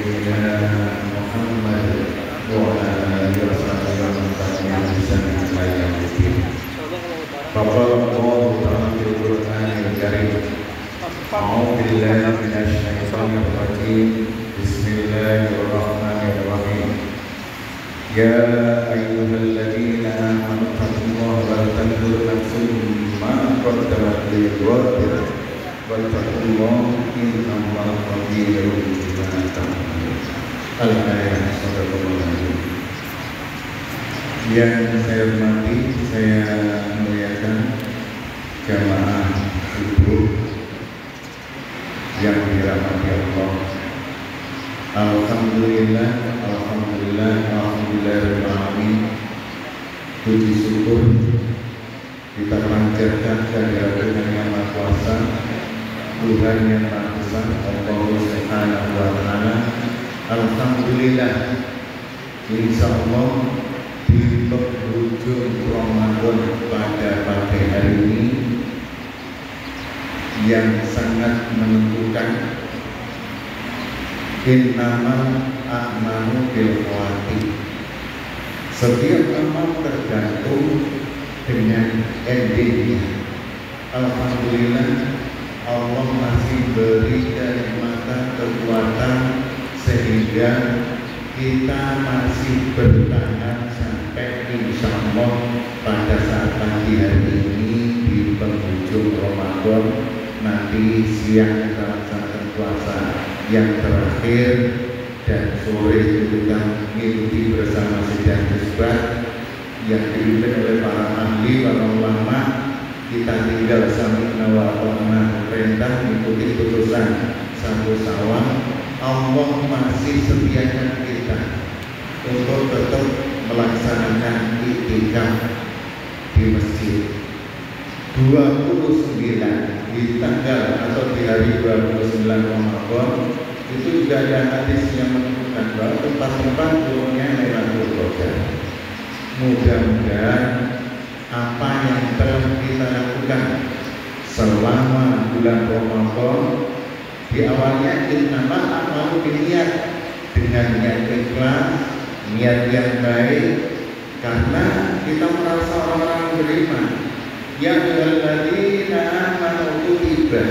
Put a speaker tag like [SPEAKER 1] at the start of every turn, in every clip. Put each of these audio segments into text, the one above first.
[SPEAKER 1] سيدنا محمد وعلى آله وصحبه ومن تبعهم بإحسان إلى يوم الدين. فقال الله تعالى في القرآن الكريم: أعوذ بالله من الشيطان الرجيم. بسم الله الرحمن الرحيم. يا أيها الذين آمنوا اتقوا الله ولتنظر نفس ما قدمت لغد واتقوا الله إن الله خبير بما تعملون. Al-Ayat Sadaqallahul. Yang saya hormati, saya muliakan jamaah subuh yang dirahmati Allah. Alhamdulillah, alhamdulillah, alhamdulillahirrahmanirrahim. Puji syukur kita panjatkan kehadirat Tuhan Yang Maha Kuasa, Tuhan yang Maha Besar, Allah Subhanahu wa Ta'ala. Alhamdulillah, insyaallah di penghujung Ramadan pada pagi hari ini yang sangat menentukan. Innamal a'malu bil khawatim. Setiap amal tergantung dengan endingnya. Alhamdulillah, Allah masih beri kenikmatan, kekuatan sehingga kita masih bertahan sampai insyaallah pada saat pagi hari ini di penghujung Ramadan. Nanti siang kita laksanakan puasa yang terakhir, dan sore itu kita mengikuti bersama sidang isbat yang dipimpin oleh para ahli, para ulama. Kita tinggal sami'na wa ata'na, perintah mengikuti putusan satu Syawal. Allah masih sediakan kita untuk tetap melaksanakan iktikaf di masjid 29 di tanggal atau di hari 29 Ramadan. Itu juga ada hadis yang menunjukkan bahwa tempat-tempat turunnya Lailatul Qadar. Mudah-mudahan apa yang telah kita lakukan selama bulan Ramadan, di awalnya innamal a'malu binniyat, dengan niat ikhlas, niat yang baik, karena kita merasa orang-orang beriman. Ya ayyuhalladzina amanu kutiba,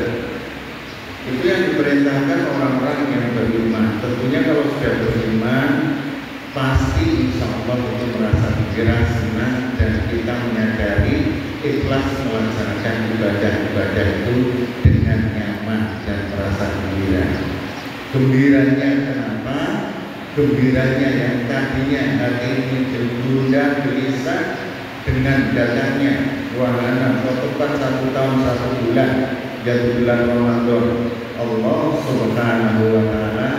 [SPEAKER 1] itu yang diperintahkan orang-orang yang beriman. Tentunya kalau sudah beriman, pasti insyaallah itu merasa gembira, senang, dan kita menyadari ikhlas melaksanakan ibadah-ibadah itu dengan nyaman dan merasa gembira. Gembiranya kenapa? Gembiranya yang tadinya hati ini tertunda gelisah dengan datangnya wahana atau tepat 1 tahun 1 bulan, yaitu bulan Ramadan. Allah Subhanahu wa Ta'ala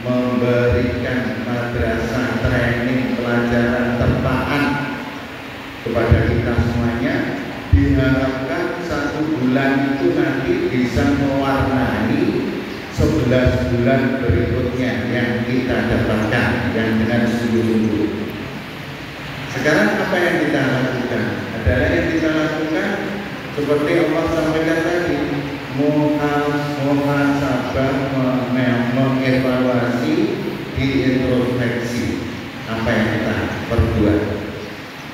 [SPEAKER 1] memberikan madrasah, training, pelajaran terpaan kepada kita semuanya. Diharapkan 1 bulan itu nanti bisa mewarnai 11 bulan berikutnya yang kita dapatkan, yang dengan sungguh-sungguh. Sekarang apa yang kita lakukan? Adalah yang kita lakukan seperti Allah sampaikan tadi, muhasabah, mengevaluasi, diintrospeksi apa yang kita perbuat.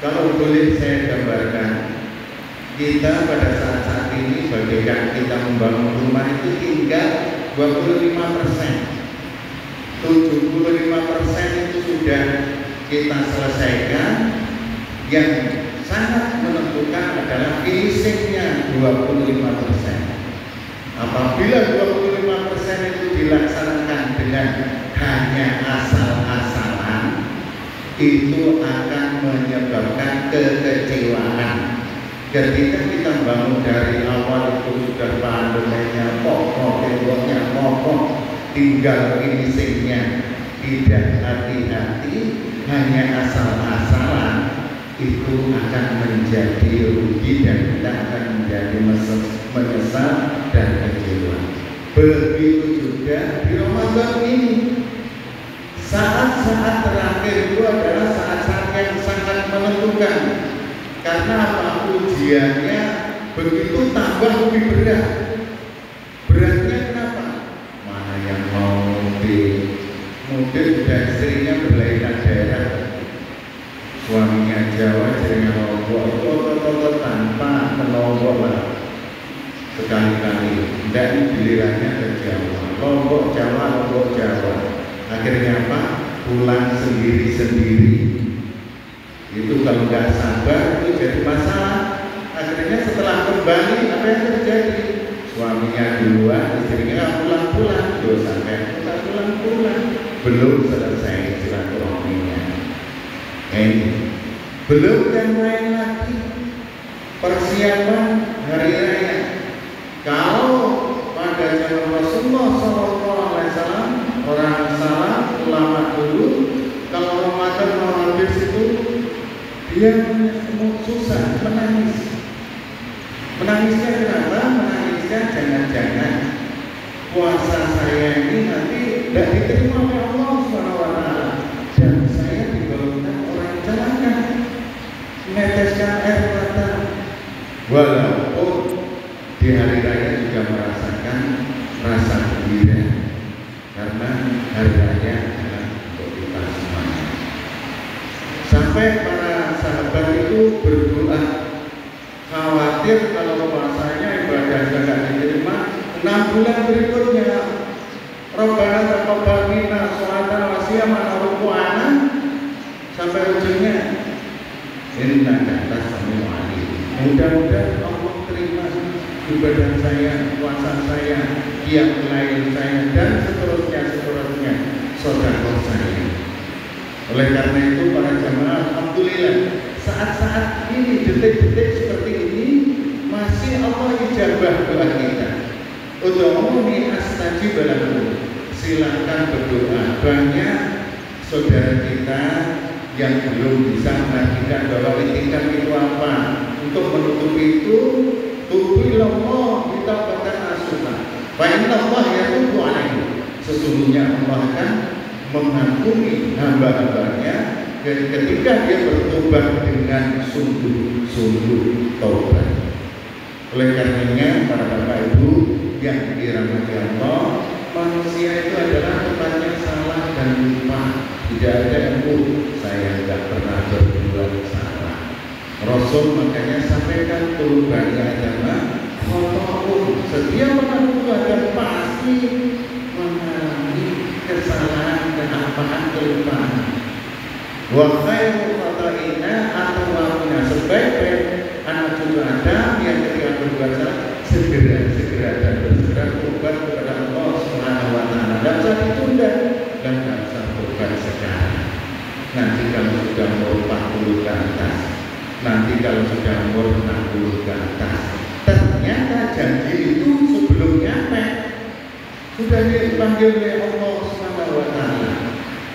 [SPEAKER 1] Kalau boleh saya gambarkan, kita pada saat ini bagaikan kita membangun rumah itu tinggal 25%. 75% itu sudah kita selesaikan. Yang sangat menentukan adalah finishingnya 25%. Apabila 25% itu dilaksanakan dengan hanya asal-asalan, itu akan menyebabkan kekecewaan. Ketika kita bangun dari awal itu sudah panduannya kokoh, temboknya kokoh, tinggal finishingnya tidak hati-hati, hanya asal-asalan, itu akan menjadi rugi dan kita akan menjadi menyesal dan kecewa. Begitu juga di Ramadan ini, saat-saat terakhir itu adalah saat-saat yang sangat menentukan. Karena apa? Ujiannya begitu tambah lebih berat. Beratnya kenapa? Mana yang mau istrinya berlainan daerah, suaminya Jawa, istrinya Lombok, itu tanpa menolong lah sekali-kali. Dan gilirannya ke Jawa, Lombok Jawa, akhirnya apa? Pulang sendiri-sendiri. Itu kalau nggak sabar itu jadi masalah. Akhirnya setelah kembali apa yang terjadi? Suaminya duluan, istrinya pulang-pulang, sampai pulang-pulang, belum selesai silaturahminya. Belum yang lain lagi persiapan hari raya. Kalau pada zaman Rasulullah SAW, orang salah ulama dulu, kalau Ramadan mau habis itu dia susah, menangis. Menangisnya kenapa? Menangisnya jangan-jangan puasa saya ini nanti tidak diterima oleh Allah SWT dan saya digolongkan orang celaka, meneteskan air mata. Walaupun di hari raya juga merasakan rasa gembira karena hari raya adalah untuk kita semuanya. Sampai para sahabat itu berdoa, khawatir kalau puasanya ibadahnya tidak diterima 6 bulan berikutnya. Rabbana taqabbal minna sholatan wa siyaman ruku'ana, sampai ujungnya innaka antas samiul alim. Mudah-mudahan Allah terima ibadah saya, puasa saya, qiyamul lail saya, dan seterusnya sedekah saya. Oleh karena itu para jamaah, alhamdulillah saat-saat ini, detik-detik seperti ini masih Allah ijabah doa kita. Ud'uuni astajib lakum. Silakan berdoa. Banyak saudara kita yang belum bisa mengertikan bahwa itikaf itu apa. Untuk menutupi itu, tubu ilallah bitaqatan nasuha. Fa innallaha yatubu alaihi. Sesungguhnya Allah akan mengampuni hamba-hambanya ketika dia bertobat dengan sungguh-sungguh taubat. Oleh karenanya para bapak ibu yang dirahmati Allah, manusia itu adalah tempatnya salah dan lupa. Tidak ada yang saya tidak pernah berbuat salah. Rasul makanya sampaikan perubahan agama, setiap orang itu ada pasti mengalami kesalahan dan kelupaan. Wa khairu khata'ina at-tawwabuna. Sebaik-baik anak cucu Adam yang ketika berbuat salah segera dan bersegera tobat kepada Allah Subhanahu wa taala. Dan usah ditunda dan tidak usah tobat sekarang. Nanti kalau sudah umur 40 ke atas, nanti kalau sudah umur 60 ke atas, ternyata janji itu sebelum nyampe sudah dipanggil oleh Allah Subhanahu wa taala.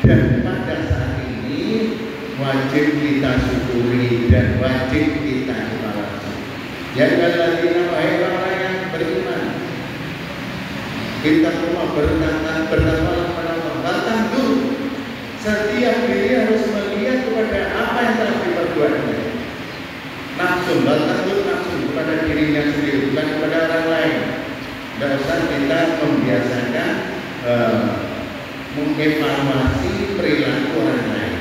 [SPEAKER 1] Dan pada saat ini wajib kita syukuri dan wajib kita evaluasi. Ya alladzina amanu yang beriman, kita semua bertakwa kepada Allah. Tangguh, setiap diri harus melihat kepada apa yang telah diperbuatnya. Nafsu, tangguh nafsu kepada dirinya sendiri, bukan kepada orang lain. Tidak usah kita membiasakan mengevaluasi perilaku orang lain.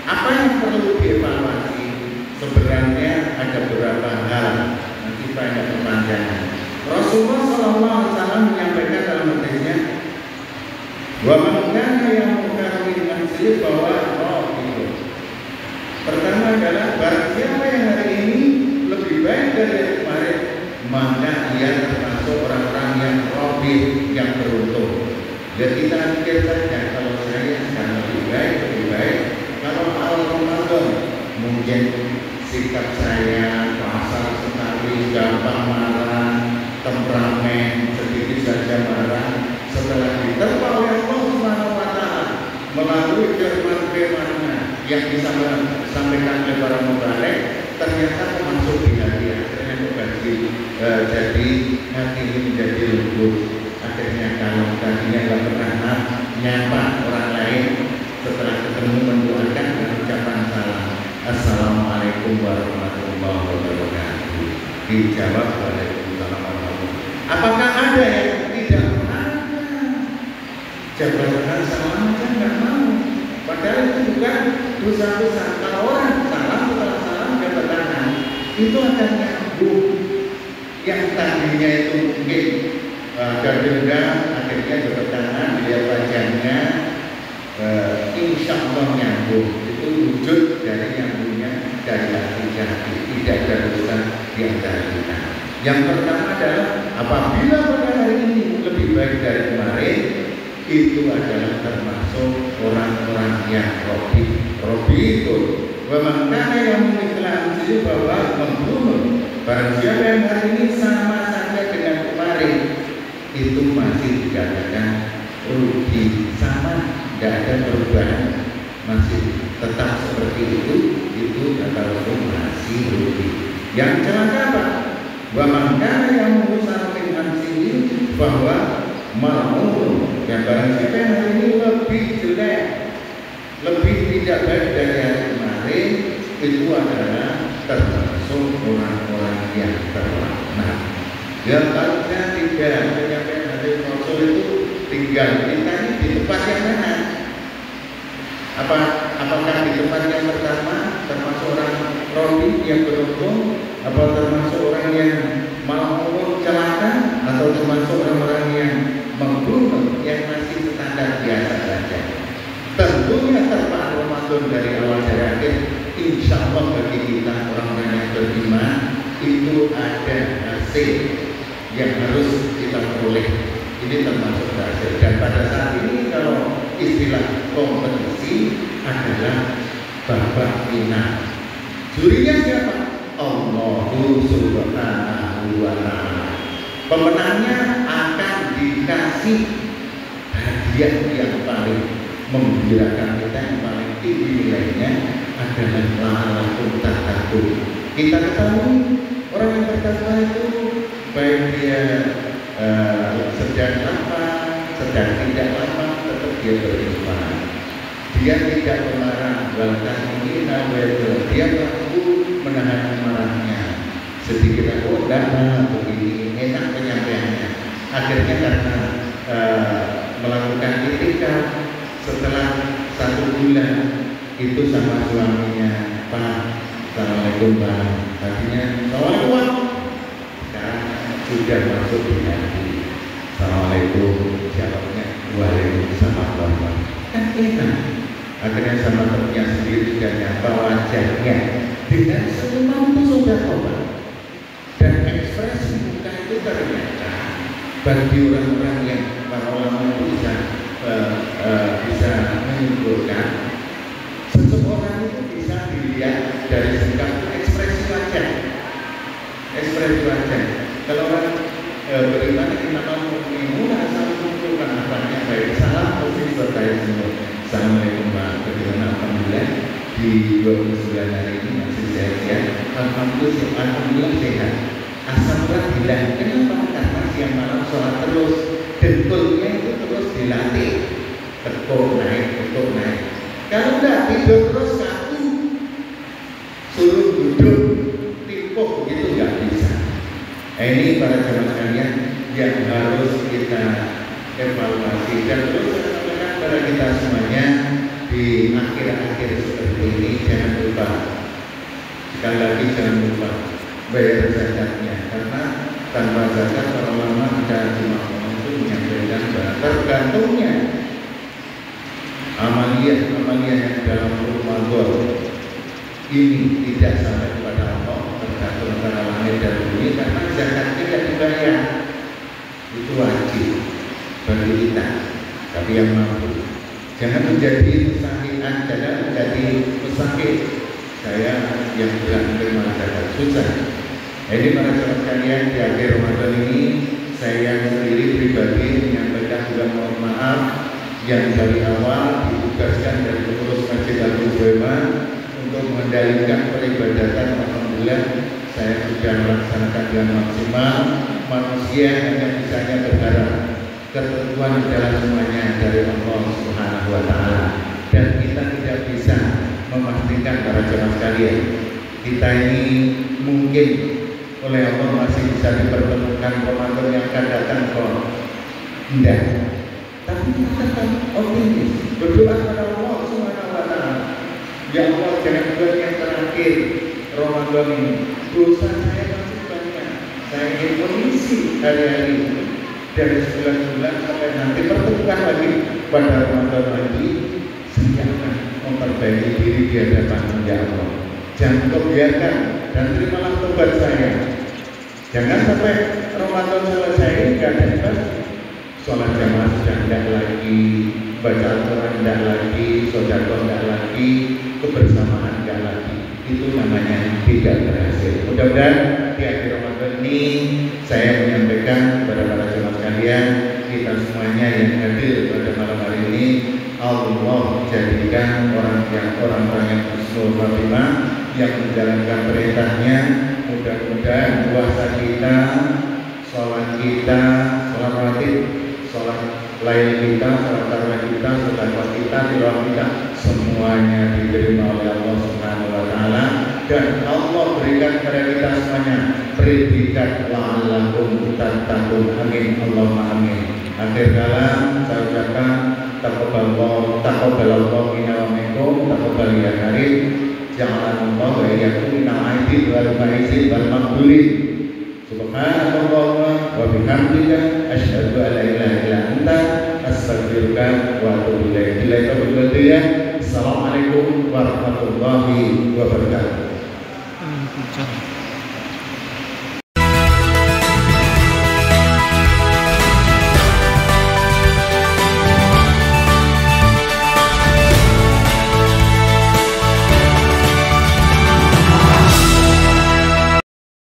[SPEAKER 1] Apa yang perlu dievaluasi? Sebenarnya ada beberapa hal. Nanti banyak kepanjangan. Rasulullah SAW menyampaikan dalam hadisnya, wa man kana ya'muru bil ma'ruf bahwa itu. Pertama adalah barang siapa yang hari ini lebih baik dari yang kemarin, maka ia termasuk orang-orang yang robih, yang beruntung. Ya kita pikir saja, kalau saya akan lebih baik. Kalau awal Ramadan mungkin sikap saya pasal sekali, gampang marah, temperamen, sedikit saja marah. Setelah diterpa oleh Allah Subhanahu wa taala melalui firman-firman-Nya yang disampaikan oleh para mubalek, ternyata masuk di hati, akhirnya berbagi. Jadi hati ini menjadi lembut. Akhirnya kalau tadinya nggak pernah nyapa orang lain, setelah ketemu mendoakan dengan ucapan salam, assalamualaikum warahmatullahi wabarakatuh. Dijawab waalaikumsalam warahmatullahi wabarakatuh. Apakah ada yang tidak ada? Jabatan salam aja nggak mau. Padahal itu bukan dosa besar. Kalau orang salam setelah salam dapat tangan, itu akan nyambung. Yang tadinya itu mungkin dendam, akhirnya dapat tangan, dilihat wajahnya, insya Allah nyambung. Itu wujud dari nyambungnya dari hati ke hati, tidak ada dosa di antara kita. Yang pertama adalah apabila pada hari ini lebih baik dari kemarin, itu adalah termasuk orang-orang yang Robi itu memangkana yang mengikhlaskan bahwa membunuh. Barang siapa yang hari ini sama saja dengan kemarin, itu masih dikatakan rugi, sama, tidak ada perubahan, masih tetap seperti itu kata Rasul masih rugi. Yang celaka apa? Memangkana yang mengusahakan sini bahwa mau yang barang siapa yang hari ini lebih jelek, lebih tidak baik dari hari kemarin, itu adalah termasuk orang-orang yang terlaknat. Dan harusnya tidak menyampaikan hadis Rasul itu tinggal kita ini di tempat yang mana? Apakah di tempat yang pertama termasuk orang Robi yang beruntung, atau termasuk orang yang mau celaka, atau termasuk orang-orang yang membunuh yang masih standar biasa saja? Tentunya terpaan Ramadan dari awal dari akhir, insya Allah bagi kita orang-orang yang beriman itu ada hasil yang harus kita peroleh. Ini termasuk hasil. Dan pada saat ini kalau istilah kompetisi adalah babak final. Jurinya siapa? Allahu Subhanahu wa Ta'ala. Pemenangnya akan dikasih hadiah yang paling menggembirakan kita, yang paling tinggi nilainya adalah la'alakum tattaqun. Kita ketahui orang yang bertakwa itu baik dia sedang lapar, sedang tidak lapar, tetap dia beriman. Dia tidak memarah, bahkan ini dia mampu menahan amarahnya. Sedikit begini enak penyampaiannya. Akhirnya karena melakukan itikaf setelah 1 bulan itu sama suaminya, Pak, Assalamualaikum Pak. Tadinya Assalamualaikum, sekarang sudah masuk di hati. Assalamualaikum, jawabnya Waalaikumsalam Bapak. Kan enak. Akhirnya sama temannya sendiri sudah nyapa wajahnya dengan senyuman itu sudah tobat. Dan ekspresi muka itu ternyata bagi orang-orang yang para ulama itu bisa menyimpulkan seseorang itu bisa dilihat dari sikap ekspresi wajah. Ekspresi wajah. Kalau orang beriman kenapa mukmin asal menunjukkan apanya baik salam mesti berkait semua. Assalamualaikum Pak. Bagaimana alhamdulillah di 29 hari ini masih sehat. Alhamdulillah sehat. Asal bilang kenapa? Karena siang malam sholat terus, dengkulnya itu terus dilatih, tekuk naik. Kalau enggak tidur terus kaku, suruh duduk, tipuk begitu enggak bisa. Ini para jemaah sekalian yang harus kita evaluasi dan terus sampaikan kepada kita semuanya di akhir-akhir seperti ini. Jangan lupa, sekali lagi jangan lupa bayar zakatnya, karena tanpa zakat para ulama dan jemaah itu menyampaikan bahwa tergantungnya amaliyah yang dalam Ramadan ini tidak sampai kepada Allah, tergantung antara langit dan bumi, karena zakat tidak dibayar. Itu wajib bagi kita, tapi yang mampu. Jangan menjadi musahian, jangan menjadi musahid. Saya yang bilang menerima zakat susah. Jadi para sahabat sekalian, di akhir Ramadan ini saya sendiri pribadi menyampaikan juga mohon maaf yang dari awal ditugaskan dari pengurus Masjid Al-Mubarak untuk mengendalikan peribadatan. Alhamdulillah saya sudah melaksanakan dengan maksimal. Manusia hanya bisanya berharap ketentuan adalah semuanya dari Allah Subhanahu wa Ta'ala, dan kita tidak bisa memastikan para jemaah sekalian kita ini mungkin oleh Allah masih bisa dipertemukan Ramadan yang akan datang kok. Tidak. Tapi kita tetap optimis, berdoa kepada Allah Subhanahu Ya Allah, jangan buat yang terakhir Ramadan ini. Dosa saya masih banyak. Saya ingin mengisi hari-hari dari sebulan-bulan sampai nanti pertemukan lagi pada Ramadan lagi. Saya akan memperbaiki diri di hadapan Ya Allah. Jangan kau biarkan dan terimalah tobat saya. Jangan sampai Ramadan selesai nggak ada ibadah. Sholat jamaah sudah tidak lagi, baca Al-Quran tidak lagi, sedekah tidak lagi, kebersamaan tidak lagi. Itu namanya tidak berhasil. Mudah-mudahan di akhir Ramadan ini saya menyampaikan kepada para jemaah sekalian, kita semuanya yang hadir pada malam hari ini, Allah jadikan orang-orang yang husnul khatimah, yang menjalankan perintahnya. Mudah-mudahan puasa kita, sholat kita, sholat rawatib, sholat lain kita, sholat tarawih kita, sedekah kita, tilawah kita, semuanya diterima oleh Allah Subhanahu wa taala, dan Allah berikan kepada kita semuanya predikat la'allakum tattaqun. Amin, Allahumma amin. Akhir kalam saya ucapkan taqabbalallahu minna wa minkum, taqabbal ya karim. Ja'alallahu wa iyyakum minal aidin wal faizin wal maqbulin. Subhanallah wa bihamdika asyhadu an la ilaha illa anta astaghfiruka wa atubu ilaik. Assalamualaikum warahmatullahi wabarakatuh.